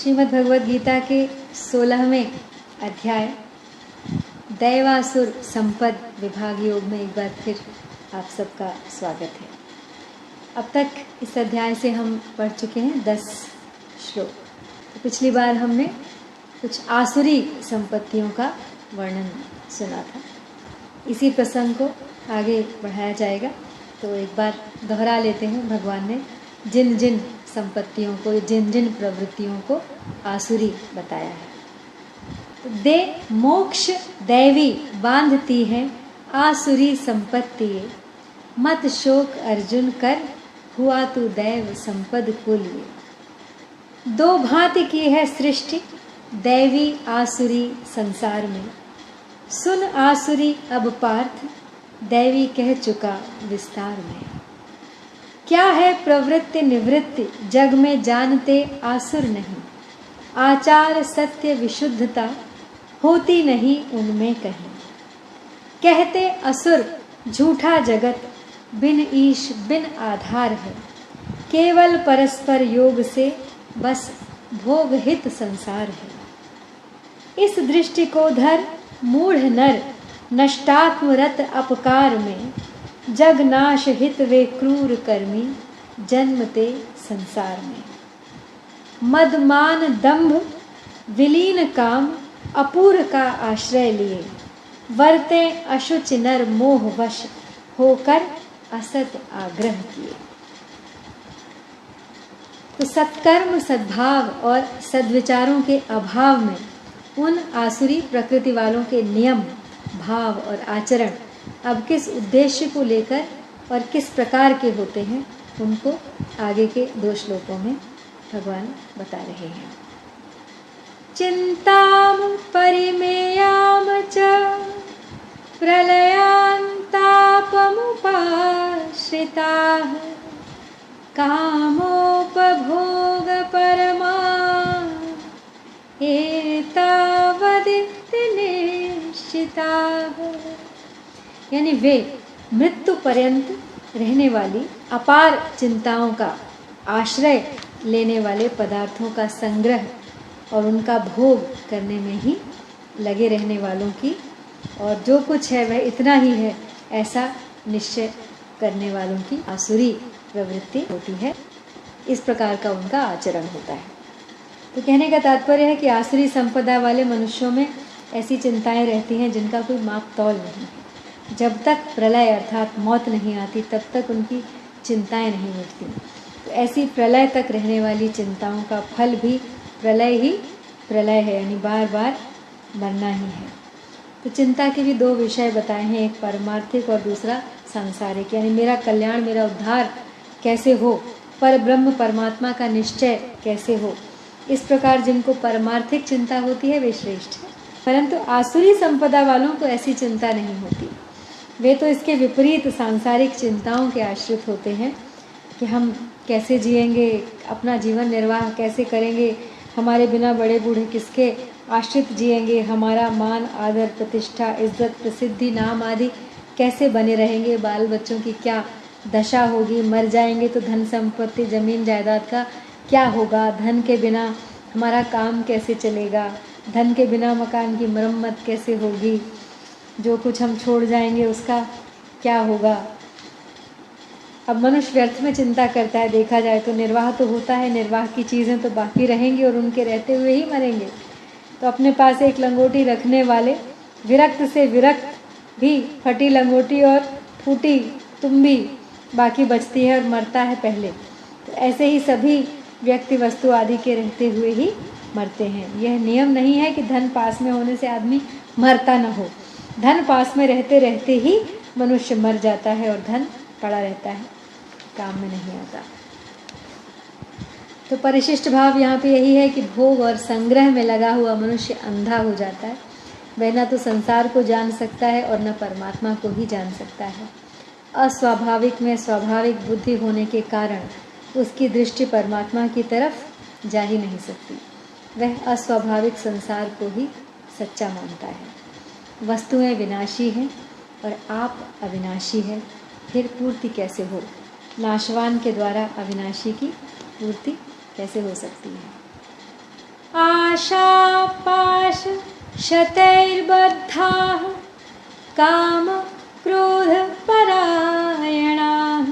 श्रीमद् भगवद गीता के 16वें अध्याय दैवासुर संपद विभाग योग में एक बार फिर आप सबका स्वागत है। अब तक इस अध्याय से हम पढ़ चुके हैं 10 श्लोक। तो पिछली बार हमने कुछ आसुरी संपत्तियों का वर्णन सुना था। इसी प्रसंग को आगे बढ़ाया जाएगा। तो एक बार दोहरा लेते हैं। भगवान ने जिन जिन संपत्तियों को, जिन जिन प्रवृत्तियों को आसुरी बताया है। तो दे मोक्ष दैवी बांधती है आसुरी संपत्ति, मत शोक अर्जुन कर हुआ तू दैव संपद कुल। दो भांति की है सृष्टि दैवी आसुरी संसार में, सुन आसुरी अब पार्थ दैवी कह चुका विस्तार में। क्या है प्रवृत्ति निवृत्ति जग में जानते आसुर नहीं, आचार सत्य विशुद्धता होती नहीं उनमें कहीं। कहते असुर झूठा जगत बिन ईश बिन आधार है, केवल परस्पर योग से बस भोग हित संसार है। इस दृष्टि को धर मूढ़ नर नष्टात्मरत अपकार में, जग नाश हित वे क्रूर कर्मी जन्मते संसार में। मदमान दंभ विलीन काम अपूर का आश्रय लिए, वर्ते अशुच नर मोह वश होकर असत आग्रह किए। तो सत्कर्म सद्भाव और सद्विचारों के अभाव में उन आसुरी प्रकृति वालों के नियम भाव और आचरण अब किस उद्देश्य को लेकर और किस प्रकार के होते हैं, उनको आगे के 2 श्लोकों में भगवान बता रहे हैं। चिंताम परिमेयाम च प्रलयांतापमुपाश्रिताः, कामोपभोग परमा एतावदिति निश्चिताः। यानी वे मृत्यु पर्यंत रहने वाली अपार चिंताओं का आश्रय लेने वाले पदार्थों का संग्रह और उनका भोग करने में ही लगे रहने वालों की, और जो कुछ है वह इतना ही है ऐसा निश्चय करने वालों की आसुरी प्रवृत्ति होती है। इस प्रकार का उनका आचरण होता है। तो कहने का तात्पर्य है कि आसुरी संपदा वाले मनुष्यों में ऐसी चिंताएं रहती हैं जिनका कोई माप तौल नहीं है। जब तक प्रलय अर्थात मौत नहीं आती तब तक उनकी चिंताएं नहीं मिटती। तो ऐसी प्रलय तक रहने वाली चिंताओं का फल भी प्रलय ही प्रलय है, यानी बार बार मरना ही है। तो चिंता के भी 2 विषय बताए हैं, एक पारमार्थिक और दूसरा सांसारिक। यानी मेरा कल्याण मेरा उद्धार कैसे हो, पर ब्रह्म परमात्मा का निश्चय कैसे हो। इस प्रकार जिनको परमार्थिक चिंता होती है वे श्रेष्ठ है, परंतु आसुरी संपदा वालों को ऐसी चिंता नहीं होती। वे तो इसके विपरीत सांसारिक चिंताओं के आश्रित होते हैं कि हम कैसे जिएंगे, अपना जीवन निर्वाह कैसे करेंगे, हमारे बिना बड़े बूढ़े किसके आश्रित जिएंगे, हमारा मान आदर प्रतिष्ठा इज्जत प्रसिद्धि नाम आदि कैसे बने रहेंगे, बाल बच्चों की क्या दशा होगी, मर जाएंगे तो धन संपत्ति जमीन जायदाद का क्या होगा, धन के बिना हमारा काम कैसे चलेगा, धन के बिना मकान की मरम्मत कैसे होगी, जो कुछ हम छोड़ जाएंगे उसका क्या होगा। अब मनुष्य व्यर्थ में चिंता करता है। देखा जाए तो निर्वाह तो होता है, निर्वाह की चीज़ें तो बाकी रहेंगी और उनके रहते हुए ही मरेंगे। तो अपने पास एक लंगोटी रखने वाले विरक्त से विरक्त भी फटी लंगोटी और फूटी तुम्बी बाकी बचती है और मरता है पहले। तो ऐसे ही सभी व्यक्ति वस्तु आदि के रहते हुए ही मरते हैं। यह नियम नहीं है कि धन पास में होने से आदमी मरता न हो। धन पास में रहते रहते ही मनुष्य मर जाता है और धन पड़ा रहता है, काम में नहीं आता। तो परिशिष्ट भाव यहाँ पे यही है कि भोग और संग्रह में लगा हुआ मनुष्य अंधा हो जाता है। वह न तो संसार को जान सकता है और न परमात्मा को ही जान सकता है। अस्वाभाविक में स्वाभाविक बुद्धि होने के कारण उसकी दृष्टि परमात्मा की तरफ जा ही नहीं सकती। वह अस्वाभाविक संसार को ही सच्चा मानता है। वस्तुएं विनाशी हैं और आप अविनाशी है, फिर पूर्ति कैसे हो? नाशवान के द्वारा अविनाशी की पूर्ति कैसे हो सकती है? आशापाश शतैर्बद्धाः काम क्रोध परायणाः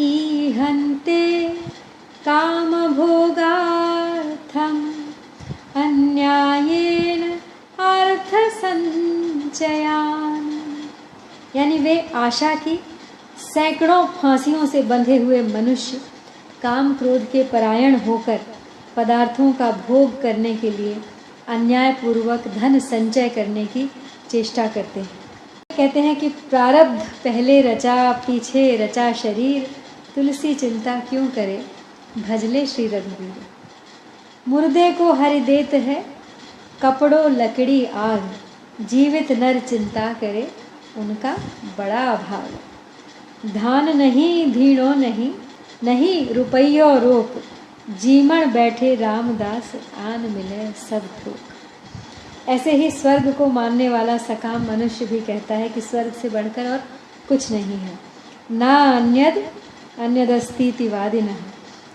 ईहन्ते काम भोगार्थम् अन्यायेन अर्थ संचयान। यानी वे आशा की सैकड़ों फांसियों से बंधे हुए मनुष्य काम क्रोध के परायण होकर पदार्थों का भोग करने के लिए अन्यायपूर्वक धन संचय करने की चेष्टा करते हैं। कहते हैं कि प्रारब्ध पहले रचा पीछे रचा शरीर, तुलसी चिंता क्यों करे भजले श्री रघुवीर। मुर्दे को हरि देत है कपड़ों लकड़ी आग, जीवित नर चिंता करे उनका बड़ा अभाव। धान नहीं धीणो नहीं, नहीं रुपयो रोक, जीमण बैठे रामदास आन मिले सब थोक। ऐसे ही स्वर्ग को मानने वाला सकाम मनुष्य भी कहता है कि स्वर्ग से बढ़कर और कुछ नहीं है। ना अन्यदस्तीति वादिनः,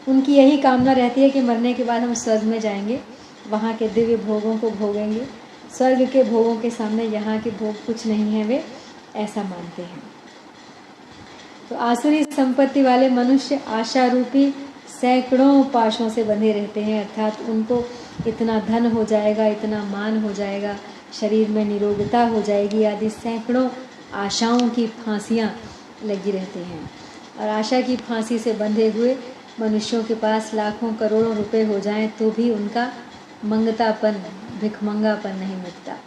उनकी यही कामना रहती है कि मरने के बाद हम स्वर्ग में जाएंगे, वहाँ के दिव्य भोगों को भोगेंगे। स्वर्ग के भोगों के सामने यहाँ के भोग कुछ नहीं है, वे ऐसा मानते हैं। तो आसुरी संपत्ति वाले मनुष्य आशा रूपी सैकड़ों पाशों से बंधे रहते हैं, अर्थात उनको इतना धन हो जाएगा, इतना मान हो जाएगा, शरीर में निरोगता हो जाएगी आदि सैकड़ों आशाओं की फांसियाँ लगी रहती हैं। और आशा की फांसी से बंधे हुए मनुष्यों के पास लाखों करोड़ों रुपए हो जाएं तो भी उनका मंगतापन, भिखमंगापन नहीं मिटता।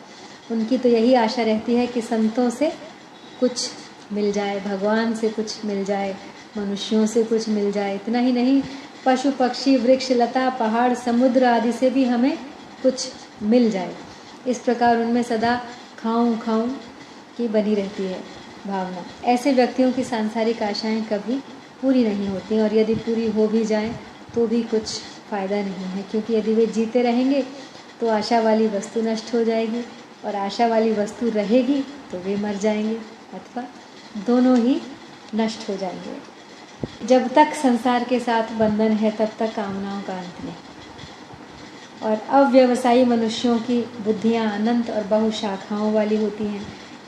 उनकी तो यही आशा रहती है कि संतों से कुछ मिल जाए, भगवान से कुछ मिल जाए, मनुष्यों से कुछ मिल जाए। इतना ही नहीं, पशु पक्षी वृक्ष लता पहाड़ समुद्र आदि से भी हमें कुछ मिल जाए। इस प्रकार उनमें सदा खाऊं खाऊं की बनी रहती है भावना। ऐसे व्यक्तियों की सांसारिक आशाएं कभी पूरी नहीं होती, और यदि पूरी हो भी जाएं तो भी कुछ फ़ायदा नहीं है, क्योंकि यदि वे जीते रहेंगे तो आशा वाली वस्तु नष्ट हो जाएगी, और आशा वाली वस्तु रहेगी तो वे मर जाएंगे, अथवा दोनों ही नष्ट हो जाएंगे। जब तक संसार के साथ बंधन है तब तक कामनाओं का अंत नहीं। और अव्यवसायी मनुष्यों की बुद्धियाँ अनंत और बहुशाखाओं वाली होती हैं,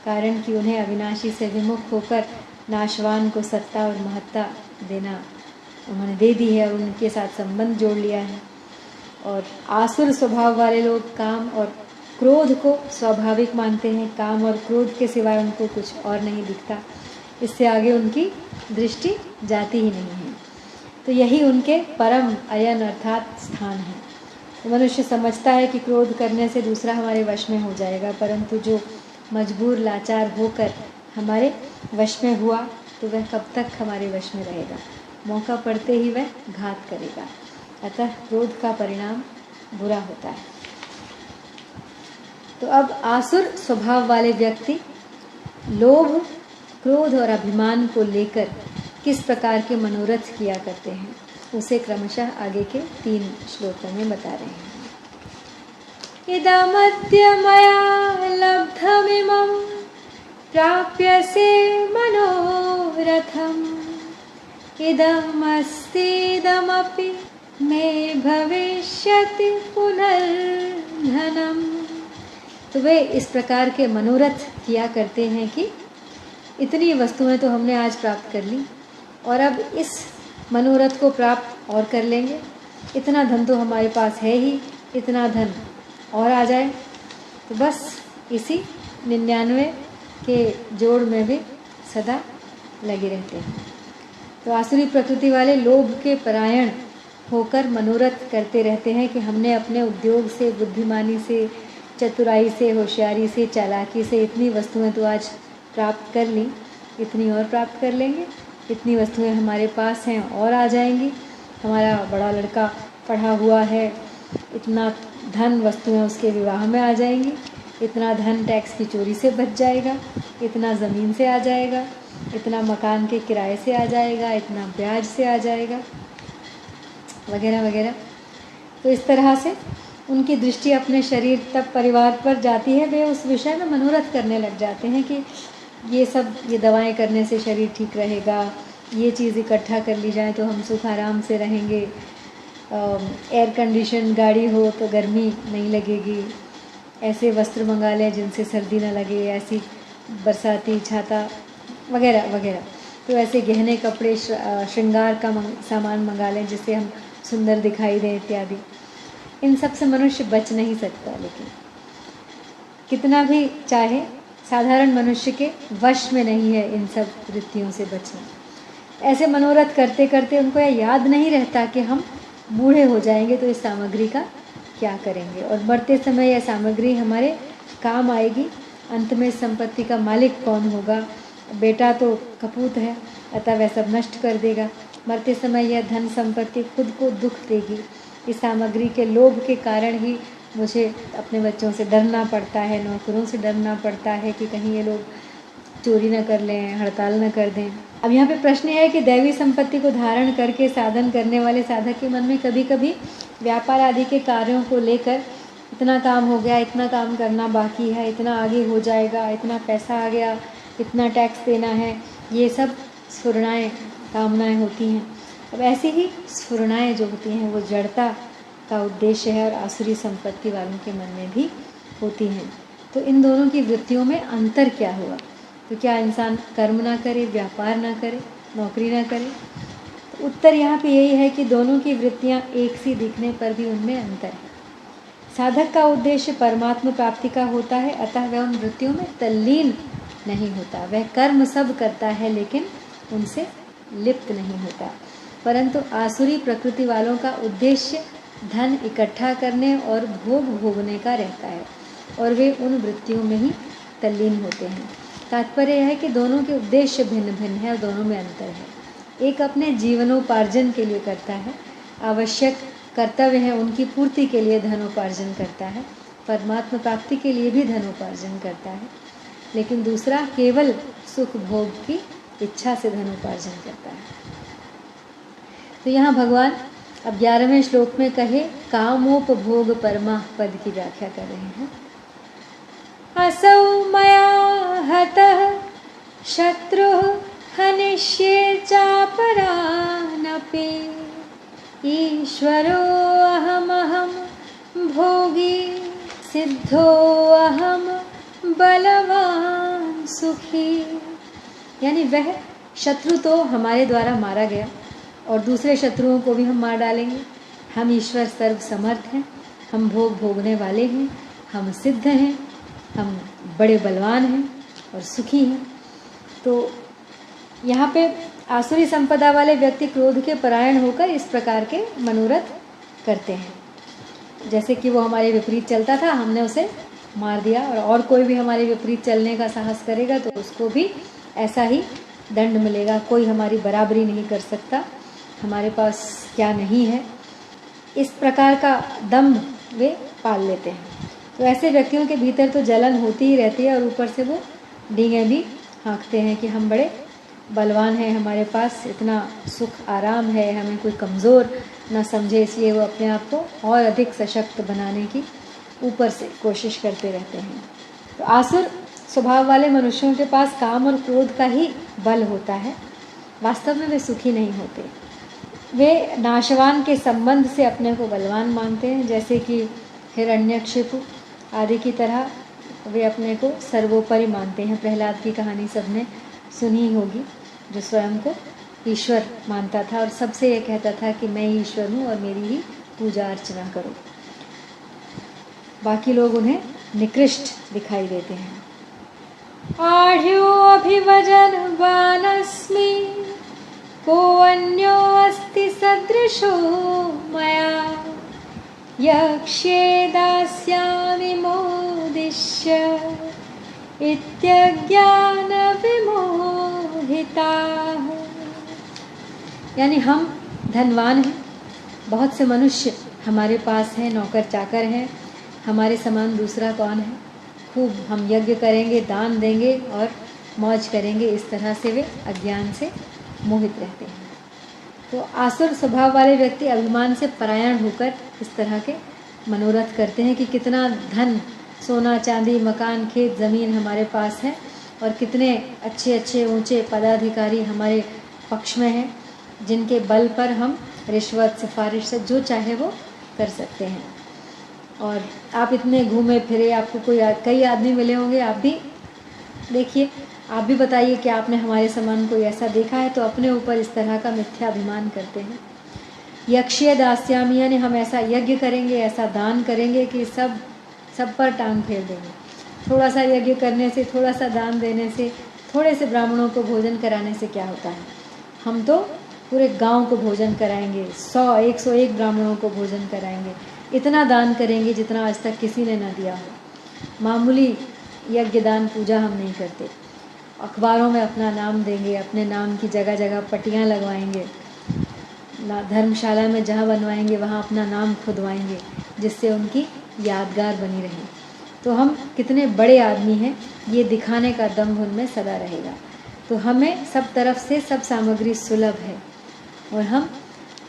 कारण कि उन्हें अविनाशी से विमुख होकर नाशवान को सत्ता और महत्ता देना उन्होंने दे दी है और उनके साथ संबंध जोड़ लिया है। और आसुर स्वभाव वाले लोग काम और क्रोध को स्वाभाविक मानते हैं, काम और क्रोध के सिवाय उनको कुछ और नहीं दिखता, इससे आगे उनकी दृष्टि जाती ही नहीं है। तो यही उनके परम अयन अर्थात स्थान है। तो मनुष्य समझता है कि क्रोध करने से दूसरा हमारे वश में हो जाएगा, परंतु जो मजबूर लाचार होकर हमारे वश में हुआ तो वह कब तक हमारे वश में रहेगा, मौका पड़ते ही वह घात करेगा। अतः क्रोध का परिणाम बुरा होता है। तो अब आसुर स्वभाव वाले व्यक्ति लोभ, क्रोध और अभिमान को लेकर किस प्रकार के मनोरथ किया करते हैं, उसे क्रमशः आगे के 3 श्लोकों में बता रहे हैं। इदमद्य मया लब्धमिमं प्राप्यसे मनोरथम्, इदमस्तीदमपि मे भविष्यति पुनर्धनम्। तो वे इस प्रकार के मनोरथ किया करते हैं कि इतनी वस्तुएं तो हमने आज प्राप्त कर ली, और अब इस मनोरथ को प्राप्त और कर लेंगे। इतना धन तो हमारे पास है ही, इतना धन और आ जाए, तो बस इसी 99 के जोड़ में भी सदा लगे रहते हैं। तो आसुरी प्रकृति वाले लोभ के परायण होकर मनोरथ करते रहते हैं कि हमने अपने उद्योग से, बुद्धिमानी से, चतुराई से, होशियारी से, चालाकी से इतनी वस्तुएं तो आज प्राप्त कर ली, इतनी और प्राप्त कर लेंगे, इतनी वस्तुएं हमारे पास हैं और आ जाएंगी। हमारा बड़ा लड़का पढ़ा हुआ है, इतना धन वस्तुएं उसके विवाह में आ जाएंगी, इतना धन टैक्स की चोरी से बच जाएगा, इतना ज़मीन से आ जाएगा, इतना मकान के किराए से आ जाएगा, इतना ब्याज से आ जाएगा, वगैरह वगैरह। तो इस तरह से उनकी दृष्टि अपने शरीर तक परिवार पर जाती है। वे उस विषय में मनोरथ करने लग जाते हैं कि ये दवाएं करने से शरीर ठीक रहेगा, ये चीज़ इकट्ठा कर ली जाए तो हम सुख आराम से रहेंगे, एयर कंडीशन गाड़ी हो तो गर्मी नहीं लगेगी, ऐसे वस्त्र मंगा लें जिनसे सर्दी ना लगे, ऐसी बरसाती छाता वगैरह वगैरह। तो ऐसे गहने कपड़े श्रृंगार का सामान मंगा लें जिससे हम सुंदर दिखाई दें इत्यादि। इन सब से मनुष्य बच नहीं सकता, लेकिन कितना भी चाहे साधारण मनुष्य के वश में नहीं है इन सब वृत्तियों से बचना। ऐसे मनोरथ करते करते उनको यह याद नहीं रहता कि हम बूढ़े हो जाएंगे तो इस सामग्री का क्या करेंगे, और मरते समय यह सामग्री हमारे काम आएगी। अंत में संपत्ति का मालिक कौन होगा? बेटा तो कपूत है, अतः वह सब नष्ट कर देगा। मरते समय यह धन संपत्ति खुद को दुख देगी। इस सामग्री के लोभ के कारण ही मुझे अपने बच्चों से डरना पड़ता है, नौकरों से डरना पड़ता है कि कहीं ये लोग चोरी न कर लें, हड़ताल न कर दें। अब यहाँ पे प्रश्न है कि दैवी संपत्ति को धारण करके साधन करने वाले साधक के मन में कभी कभी व्यापार आदि के कार्यों को लेकर इतना काम हो गया, इतना काम करना बाकी है, इतना आगे हो जाएगा, इतना पैसा आ गया, इतना टैक्स देना है, ये सब स्फुरणाएँ कामनाएँ होती हैं। अब ऐसी ही स्फुरणाएँ जो होती हैं वो जड़ता का उद्देश्य है और आसुरी संपत्ति वालों के मन में भी होती हैं। तो इन दोनों की वृत्तियों में अंतर क्या हुआ? तो क्या इंसान कर्म ना करे, व्यापार ना करे, नौकरी ना करे? तो उत्तर यहाँ पे यही है कि दोनों की वृत्तियाँ एक सी दिखने पर भी उनमें अंतर है। साधक का उद्देश्य परमात्मा प्राप्ति का होता है, अतः वह उन वृत्तियों में तल्लीन नहीं होता। वह कर्म सब करता है लेकिन उनसे लिप्त नहीं होता। परंतु आसुरी प्रकृति वालों का उद्देश्य धन इकट्ठा करने और भोग भोगने का रहता है और वे उन वृत्तियों में ही तल्लीन होते हैं। तात्पर्य यह है कि दोनों के उद्देश्य भिन्न भिन्न है और दोनों में अंतर है। एक अपने जीवनोपार्जन के लिए करता है, आवश्यक कर्तव्य है उनकी पूर्ति के लिए धनोपार्जन करता है, परमात्मा प्राप्ति के लिए भी धनोपार्जन करता है, लेकिन दूसरा केवल सुख भोग की इच्छा से धनोपार्जन करता है। तो यहाँ भगवान अब 11वें श्लोक में कहे कामोपभोग परमा पद की व्याख्या कर रहे हैं। असौ मया हतः शत्रुः हनिष्ये चापरानपि ईश्वरो अहमहं भोगी सिद्धो अहम बलवान सुखी। यानी वह शत्रु तो हमारे द्वारा मारा गया और दूसरे शत्रुओं को भी हम मार डालेंगे। हम ईश्वर सर्व समर्थ हैं, हम भोग भोगने वाले हैं, हम सिद्ध हैं, हम बड़े बलवान हैं और सुखी हैं। तो यहाँ पे आसुरी संपदा वाले व्यक्ति क्रोध के परायण होकर इस प्रकार के मनोरथ करते हैं। जैसे कि वो हमारे विपरीत चलता था, हमने उसे मार दिया, और कोई भी हमारे विपरीत चलने का साहस करेगा तो उसको भी ऐसा ही दंड मिलेगा। कोई हमारी बराबरी नहीं कर सकता, हमारे पास क्या नहीं है, इस प्रकार का दम्भ वे पाल लेते हैं। तो ऐसे व्यक्तियों के भीतर तो जलन होती ही रहती है और ऊपर से वो डींगे भी हाँकते हैं कि हम बड़े बलवान हैं, हमारे पास इतना सुख आराम है, हमें कोई कमज़ोर ना समझे, इसलिए वो अपने आप को और अधिक सशक्त बनाने की ऊपर से कोशिश करते रहते हैं। तो आसुर स्वभाव वाले मनुष्यों के पास काम और क्रोध का ही बल होता है, वास्तव में वे सुखी नहीं होते। वे नाशवान के संबंध से अपने को बलवान मानते हैं, जैसे कि हिरण्यकशिपु आदि की तरह वे अपने को सर्वोपरि मानते हैं। प्रहलाद की कहानी सबने सुनी होगी, जो स्वयं को ईश्वर मानता था और सबसे ये कहता था कि मैं ईश्वर हूँ और मेरी ही पूजा अर्चना करो। बाकी लोग उन्हें निकृष्ट दिखाई देते हैं। आढ़्यो अभिवजन वानस्मि को अन्यो अस्ति सदृशो मया यक्ष्ये दास्यामि मोदिष्य इत्यज्ञान विमोहिताः। यानी हम धनवान हैं, बहुत से मनुष्य हमारे पास हैं, नौकर चाकर हैं, हमारे समान दूसरा कौन है, खूब हम यज्ञ करेंगे, दान देंगे और मौज करेंगे। इस तरह से वे अज्ञान से मोहित रहते हैं। तो आसुर स्वभाव वाले व्यक्ति अभिमान से परायण होकर इस तरह के मनोरथ करते हैं कि कितना धन, सोना चांदी, मकान, खेत, ज़मीन हमारे पास है और कितने अच्छे अच्छे ऊंचे पदाधिकारी हमारे पक्ष में हैं, जिनके बल पर हम रिश्वत, सिफारिश से जो चाहे वो कर सकते हैं। और आप इतने घूमे फिरे, आपको कई आदमी मिले होंगे, आप भी देखिए, आप भी बताइए कि आपने हमारे समान कोई ऐसा देखा है, तो अपने ऊपर इस तरह का मिथ्या अभिमान करते हैं। यक्षीय दास्यामी, यानी हम ऐसा यज्ञ करेंगे, ऐसा दान करेंगे कि सब पर टांग फेर देंगे। थोड़ा सा यज्ञ करने से, थोड़ा सा दान देने से, थोड़े से ब्राह्मणों को भोजन कराने से क्या होता है? हम तो पूरे गांव को भोजन कराएंगे, 101 ब्राह्मणों को भोजन कराएंगे, इतना दान करेंगे जितना आज तक किसी ने ना दिया हो। मामूली यज्ञ दान पूजा हम नहीं करते। अखबारों में अपना नाम देंगे, अपने नाम की जगह जगह पट्टियाँ लगवाएंगे, धर्मशाला में जहाँ बनवाएंगे वहाँ अपना नाम खुदवाएंगे, जिससे उनकी यादगार बनी रहे। तो हम कितने बड़े आदमी हैं, ये दिखाने का दम्भ उनमें सदा रहेगा। तो हमें सब तरफ से सब सामग्री सुलभ है और हम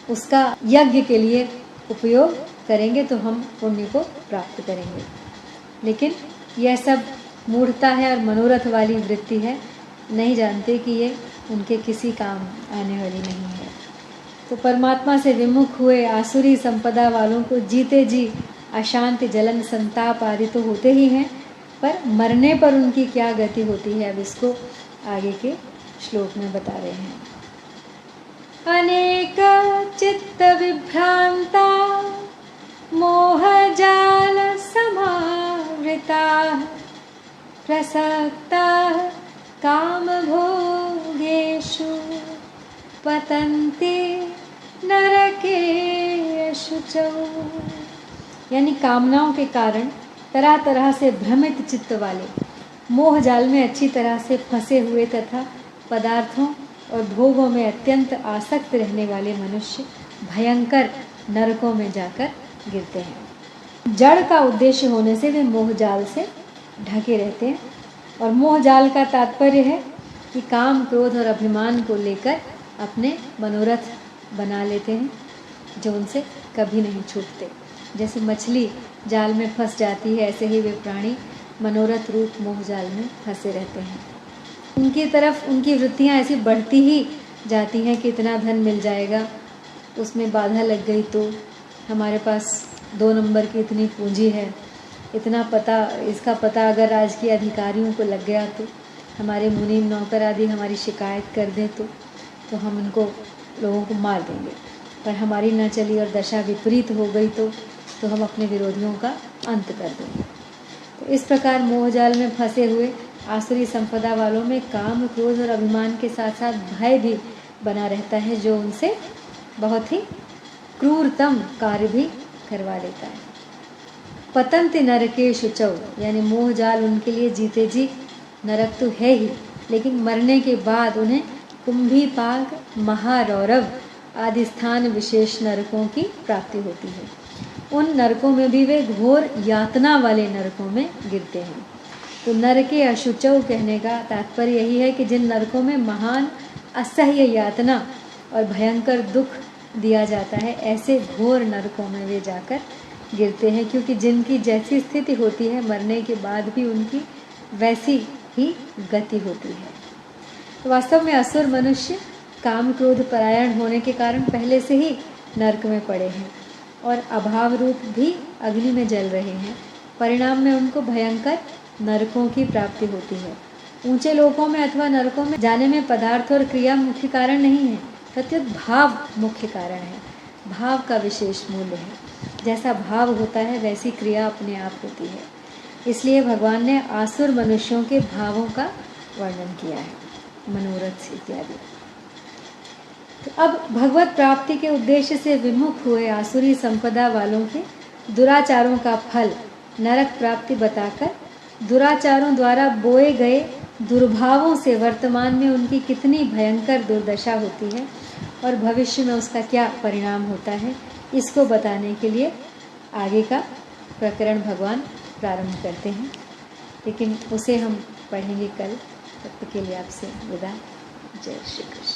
उसका यज्ञ के लिए उपयोग करेंगे तो हम पुण्य को प्राप्त करेंगे। लेकिन यह सब मूढ़ता है और मनोरथ वाली वृत्ति है, नहीं जानते कि ये उनके किसी काम आने वाली नहीं है। तो परमात्मा से विमुख हुए आसुरी संपदा वालों को जीते जी अशांति, जलन, संताप आदि तो होते ही हैं, पर मरने पर उनकी क्या गति होती है, अब इसको आगे के श्लोक में बता रहे हैं। अनेक चित्त विभ्रांता मोहजाल समावृता प्रसक्ता काम भोगेषु पतन्ति नरके शुचौ, यानी कामनाओं के कारण तरह तरह से भ्रमित चित्त वाले, मोह जाल में अच्छी तरह से फंसे हुए तथा पदार्थों और भोगों में अत्यंत आसक्त रहने वाले मनुष्य भयंकर नरकों में जाकर गिरते हैं। जड़ का उद्देश्य होने से वे मोह जाल से ढके रहते हैं। और मोह जाल का तात्पर्य है कि काम, क्रोध और अभिमान को लेकर अपने मनोरथ बना लेते हैं, जो उनसे कभी नहीं छूटते। जैसे मछली जाल में फंस जाती है, ऐसे ही वे प्राणी मनोरथ रूप मोह जाल में फंसे रहते हैं। उनकी तरफ उनकी वृत्तियाँ ऐसी बढ़ती ही जाती हैं कि इतना धन मिल जाएगा, उसमें बाधा लग गई तो हमारे पास 2 नंबर की इतनी पूंजी है, इसका पता अगर राजकीय अधिकारियों को लग गया तो, हमारे मुनीम नौकर आदि हमारी शिकायत कर दें तो हम उनको लोगों को मार देंगे। पर हमारी न चली और दशा विपरीत हो गई तो हम अपने विरोधियों का अंत कर देंगे। तो इस प्रकार मोहजाल में फंसे हुए आसुरी संपदा वालों में काम, क्रोध और अभिमान के साथ साथ भय भी बना रहता है, जो उनसे बहुत ही क्रूरतम कार्य भी करवा लेता है। पतंति नरके शुचौ, यानी मोह जाल उनके लिए जीते जी नरक तो है ही, लेकिन मरने के बाद उन्हें कुंभीपाक, महारौरव आदि स्थान विशेष नरकों की प्राप्ति होती है। उन नरकों में भी वे घोर यातना वाले नरकों में गिरते हैं। तो नरके अशुचौ कहने का तात्पर्य यही है कि जिन नरकों में महान असह्य यातना और भयंकर दुख दिया जाता है, ऐसे घोर नरकों में वे जाकर गिरते हैं, क्योंकि जिनकी जैसी स्थिति होती है मरने के बाद भी उनकी वैसी ही गति होती है। तो वास्तव में असुर मनुष्य काम क्रोध परायण होने के कारण पहले से ही नरक में पड़े हैं और अभाव रूप भी अग्नि में जल रहे हैं। परिणाम में उनको भयंकर नरकों की प्राप्ति होती है। ऊंचे लोकों में अथवा नरकों में जाने में पदार्थ और क्रिया मुख्य कारण नहीं है, प्रत्युत भाव मुख्य कारण है। भाव का विशेष मूल्य है। जैसा भाव होता है वैसी क्रिया अपने आप होती है। इसलिए भगवान ने आसुर मनुष्यों के भावों का वर्णन किया है, मनोरथ इत्यादि। तो अब भगवत प्राप्ति के उद्देश्य से विमुख हुए आसुरी संपदा वालों के दुराचारों का फल नरक प्राप्ति बताकर दुराचारों द्वारा बोए गए दुर्भावों से वर्तमान में उनकी कितनी भयंकर दुर्दशा होती है और भविष्य में उसका क्या परिणाम होता है, इसको बताने के लिए आगे का प्रकरण भगवान प्रारंभ करते हैं। लेकिन उसे हम पढ़ेंगे कल। तब तक के लिए आपसे विदा। जय श्री कृष्ण।